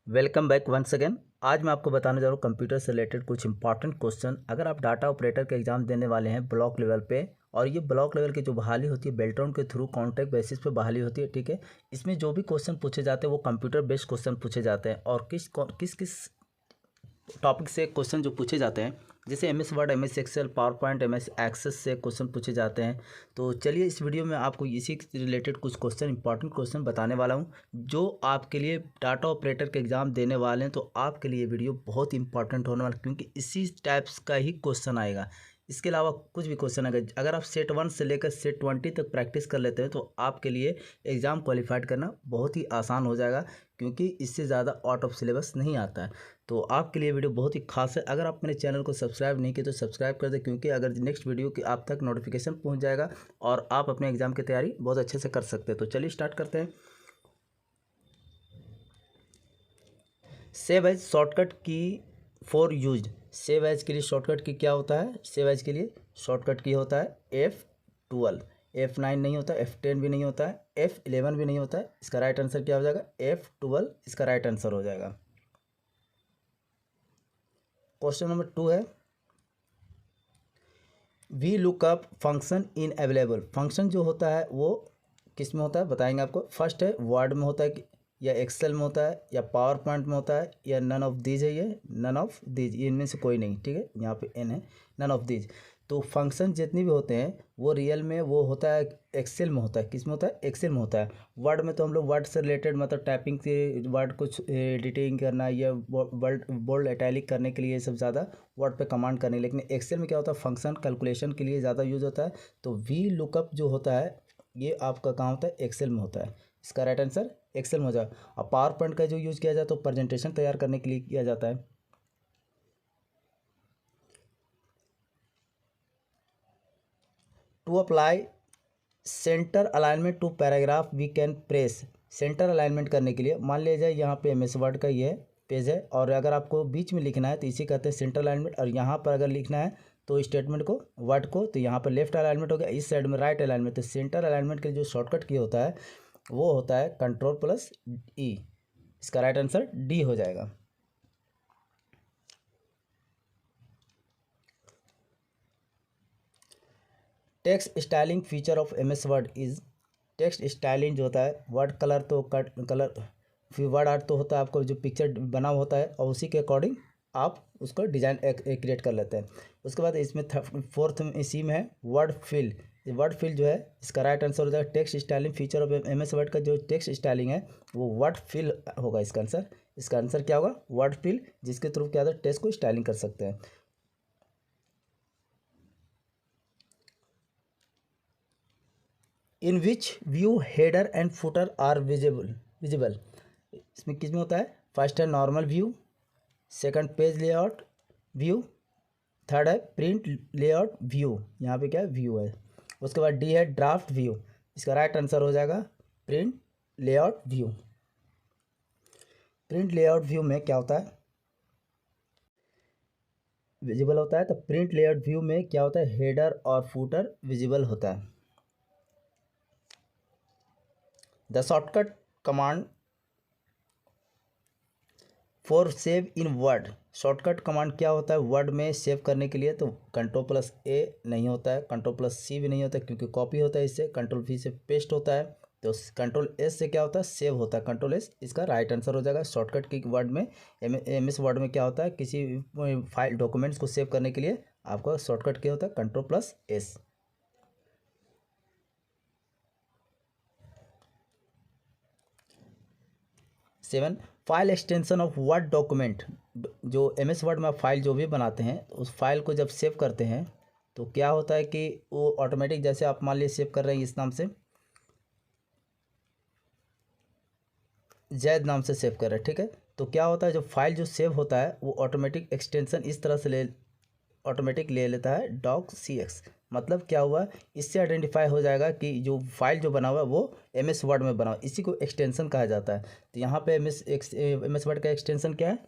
Welcome back once again. आज मैं आपको बताने जा रहा हूँ कंप्यूटर से रिलेटेड कुछ इंपॉर्टेंट क्वेश्चन। अगर आप डाटा ऑपरेटर का एग्जाम देने वाले हैं ब्लॉक लेवल पे, और ये ब्लॉक लेवल की जो बहाली होती है बेल्ट्रॉन के थ्रू कॉन्ट्रैक्ट बेसिस पे बहाली होती है, ठीक है। इसमें जो भी क्वेश्चन पूछे जाते हैं वो कंप्यूटर बेस्ड क्वेश्चन पूछे जाते हैं, और किस किस टॉपिक से क्वेश्चन जो पूछे जाते हैं, जैसे MS Word, MS Excel, PowerPoint, MS Access से क्वेश्चन पूछे जाते हैं। तो चलिए इस वीडियो में आपको इसी से रिलेटेड कुछ क्वेश्चन, इंपॉर्टेंट क्वेश्चन बताने वाला हूं, जो आपके लिए डाटा ऑपरेटर के एग्जाम देने वाले हैं तो आपके लिए वीडियो बहुत इंपॉर्टेंट होने वाला है, क्योंकि इसी टाइप्स का ही क्वेश्चन आएगा। इसके अलावा कुछ भी क्वेश्चन अगर आप सेट 1 से लेकर सेट 20 तक प्रैक्टिस कर लेते हैं तो आपके लिए एग्ज़ाम क्वालिफाइड करना बहुत ही आसान हो जाएगा, क्योंकि इससे ज़्यादा आउट ऑफ सिलेबस नहीं आता है। तो आपके लिए वीडियो बहुत ही खास है। अगर आप मेरे चैनल को सब्सक्राइब नहीं किए तो सब्सक्राइब कर दें, क्योंकि अगर नेक्स्ट वीडियो की आप तक नोटिफिकेशन पहुंच जाएगा और आप अपने एग्जाम की तैयारी बहुत अच्छे से कर सकते हैं। तो चलिए स्टार्ट करते हैं। सेव एज शॉर्टकट की फॉर यूज। सेव एज के लिए शॉर्टकट की क्या होता है? सेव एज के लिए शॉर्टकट की होता है F12। F9 नहीं होता, F10 भी नहीं होता है, F11 भी नहीं होता है। इसका राइट आंसर क्या हो जाएगा? F12 इसका राइट आंसर हो जाएगा। क्वेश्चन नंबर 2 है, V lookup function in available. Function जो होता है वो किस में होता है बताएंगे आपको। फर्स्ट है वर्ड में होता है, या एक्सेल में होता है, या पावर पॉइंट में होता है, या नन ऑफ दीज है। ये नन ऑफ दीज, इनमें से कोई नहीं, ठीक है। यहाँ पे एन है, नन ऑफ दीज। तो फंक्शन जितने भी होते हैं वो रियल में वो होता है एक्सेल में होता है। किस में होता है? एक्सेल में होता है। वर्ड में तो हम लोग वर्ड से रिलेटेड, मतलब टाइपिंग से वर्ड कुछ एडिटिंग करना या बोल्ड इटैलिक करने के लिए ये सब ज़्यादा वर्ड पे कमांड करने, लेकिन एक्सेल में क्या होता है? फंक्शन कैलकुलेशन के लिए ज़्यादा यूज होता है। तो वी लुकअप जो होता है ये आपका कहाँ होता है? एक्सेल में होता है। इसका राइट आंसर एक्सेल में हो जाए। और पावर पॉइंट का जो यूज़ किया जाता है तो प्रेजेंटेशन तैयार करने के लिए किया जाता है। To apply centre alignment to paragraph we can press. Centre alignment करने के लिए मान लीजिए यहाँ पे एमएस वर्ड का ये पेज है, और अगर आपको बीच में लिखना है तो इसे कहते हैं सेंटर अलाइनमेंट। और यहाँ पर अगर लिखना है तो स्टेटमेंट को, वर्ड को, तो यहाँ पर लेफ्ट अलाइनमेंट हो गया, इस साइड में राइट अलाइनमेंट। तो सेंटर अलाइनमेंट के लिए जो शॉर्टकट की होता है वो होता है Ctrl+E। इसका राइट आंसर डी हो जाएगा। Text styling feature of MS word is. Text styling जो होता है, वर्ड कलर तो कलर, फिर वर्ड आर्ट तो होता है आपको जो पिक्चर बना होता है, और उसी के अकॉर्डिंग आप उसको डिजाइन क्रिएट कर लेते हैं। उसके बाद इसमें फोर्थ इसी में है वर्ड फिल। वर्ड फिल जो है इसका राइट आंसर हो जाएगा text styling feature of MS word का जो टेक्स्ट स्टाइलिंग है वो वर्ड फिल होगा इसका आंसर। इसका आंसर क्या होगा? वर्ड फिल, जिसके थ्रू क्या होता है? टेक्स्ट को स्टाइलिंग कर सकते हैं। In which view header and footer are visible. इसमें किस में होता है? फर्स्ट है normal view, second page layout view, third है प्रिंट लेआउट व्यू। यहाँ पे क्या है? व्यू है। उसके बाद डी है ड्राफ्ट व्यू। इसका राइट आंसर हो जाएगा print layout view. Print layout view में क्या होता है? विजिबल होता है। तो प्रिंट लेआउट व्यू में क्या होता है? हेडर और फुटर विजिबल होता है। The shortcut command for save in word. Shortcut command क्या होता है वर्ड में सेव करने के लिए? तो Ctrl+A नहीं होता है, Ctrl+C भी नहीं होता है, क्योंकि कॉपी होता है इससे। Ctrl+V से पेस्ट होता है। तो Ctrl+S से क्या होता है? सेव होता है। Ctrl+S इसका राइट आंसर हो जाएगा। शॉर्टकट की वर्ड में, एमएस वर्ड में क्या होता है? किसी फाइल डॉक्यूमेंट्स को सेव करने के लिए आपका शॉर्टकट क्या होता है? Ctrl+S। 7 file extension of word document. जो एमएस वर्ड में आप फाइल जो भी बनाते हैं उस फाइल को जब सेव करते हैं तो क्या होता है कि वो ऑटोमेटिक, जैसे आप मान लीजिए सेव कर रहे हैं इस नाम से, जैद नाम से सेव कर रहे हैं, ठीक है। तो क्या होता है, जो फाइल जो सेव होता है वो ऑटोमेटिक एक्सटेंशन इस तरह से ऑटोमेटिक ले लेता है docx। मतलब क्या हुआ? इससे आइडेंटिफाई हो जाएगा कि जो फाइल जो बना हुआ है वो एमएस वर्ड में बना हुआ, इसी को एक्सटेंशन कहा जाता है। तो यहाँ पे एमएस वर्ड का एक्सटेंशन क्या है?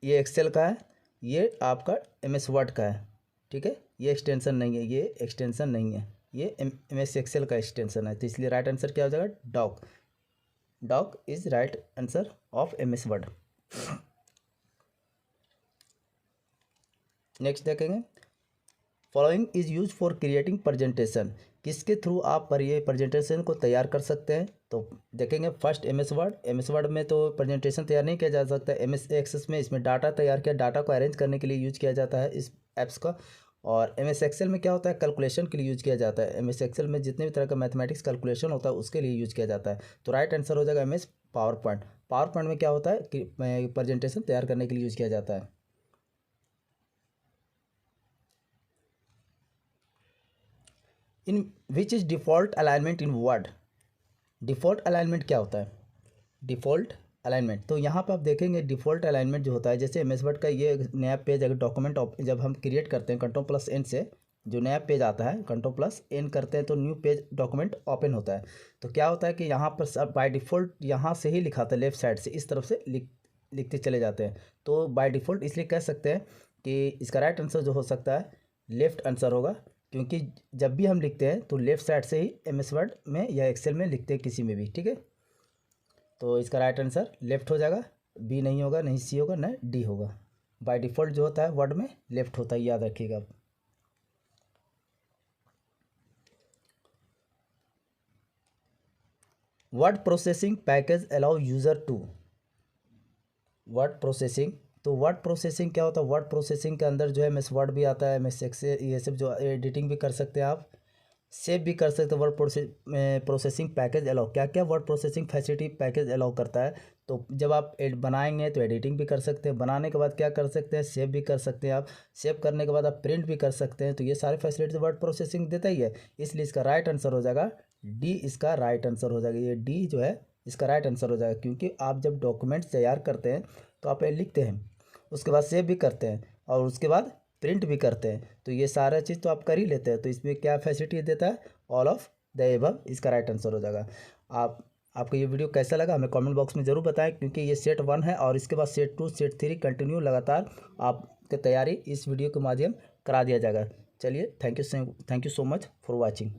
ये एक्सेल का है, ये आपका एमएस वर्ड का है, ठीक है। ये एक्सटेंशन नहीं है, ये एक्सटेंशन नहीं है, ये एमएस एक्सेल का एक्सटेंशन है। तो इसलिए राइट आंसर क्या हो जाएगा? Doc. Dog is right answer of MS Word. Next देखेंगे, following is use for creating presentation, किसके थ्रू आप पर ये प्रेजेंटेशन को तैयार कर सकते हैं। तो देखेंगे फर्स्ट MS वर्ड में तो प्रेजेंटेशन तैयार नहीं किया जा सकता। MS एक्सेस में इसमें डाटा तैयार किया, डाटा को अरेंज करने के लिए यूज किया जाता है इस ऐप्स का। और MS एक्सेल में क्या होता है, कैलकुलेशन के लिए यूज किया जाता है। MS एक्सेल में जितने भी तरह का मैथमेटिक्स कैलकुलेशन होता है उसके लिए यूज किया जाता है। तो राइट आंसर हो जाएगा MS power point. Power point में क्या होता है कि प्रेजेंटेशन तैयार करने के लिए यूज किया जाता है। In which is default alignment in Word, default alignment क्या होता है, डिफ़ॉल्ट अलाइनमेंट। तो यहाँ पर आप देखेंगे डिफ़ॉल्ट अलाइनमेंट जो होता है, जैसे MS वर्ड का ये नया पेज अगर डॉक्यूमेंट जब हम क्रिएट करते हैं Ctrl+N से, जो नया पेज आता है Ctrl+N करते हैं तो न्यू पेज डॉक्यूमेंट ओपन होता है। तो क्या होता है कि यहाँ पर सब बाय डिफ़ॉल्ट यहाँ से ही लिखा था, लेफ्ट साइड से इस तरफ से लिखते चले जाते हैं। तो बाय डिफ़ॉल्ट इसलिए कह सकते हैं कि इसका राइट आंसर जो हो सकता है लेफ्ट आंसर होगा, क्योंकि जब भी हम लिखते हैं तो लेफ़्ट साइड से ही MS वर्ड में या एक्सेल में लिखते हैं किसी में भी, ठीक है। तो इसका राइट आंसर लेफ्ट हो जाएगा, B नहीं होगा, नहीं C होगा, ना D होगा। बाय डिफ़ॉल्ट जो होता है वर्ड में लेफ्ट होता है, याद रखिएगा आप। Word processing package allow user to, word processing. तो वर्ड प्रोसेसिंग क्या होता है, वर्ड प्रोसेसिंग के अंदर जो है MS वर्ड भी आता है, MS एक्सेल, ये सब जो एडिटिंग भी कर सकते हैं आप, सेव भी कर सकते हैं। वर्ड प्रोसेसिंग पैकेज अलाउ क्या क्या word processing facility package allow करता है। तो जब आप बनाएंगे तो एडिटिंग भी कर सकते हैं, बनाने के बाद क्या कर सकते हैं, सेव भी कर सकते हैं आप, सेव करने के बाद आप प्रिंट भी कर सकते हैं। तो ये सारे फैसिलिटी वर्ड प्रोसेसिंग देता ही है, इसलिए इसका राइट आंसर हो जाएगा D, इसका राइट आंसर हो जाएगा, ये D जो है इसका राइट आंसर हो जाएगा। क्योंकि आप जब डॉक्यूमेंट्स तैयार करते हैं तो आप लिखते हैं, उसके बाद सेव भी करते हैं और उसके बाद प्रिंट भी करते हैं, तो ये सारा चीज़ तो आप कर ही लेते हैं। तो इसमें क्या फैसिलिटी देता है, ऑल ऑफ द एबव, इसका राइट आंसर हो जाएगा। आपको ये वीडियो कैसा लगा हमें कमेंट बॉक्स में ज़रूर बताएं, क्योंकि ये सेट 1 है और इसके बाद सेट 2 सेट 3 कंटिन्यू लगातार आपकी तैयारी इस वीडियो के माध्यम करा दिया जाएगा। चलिए, thank you so much for watching.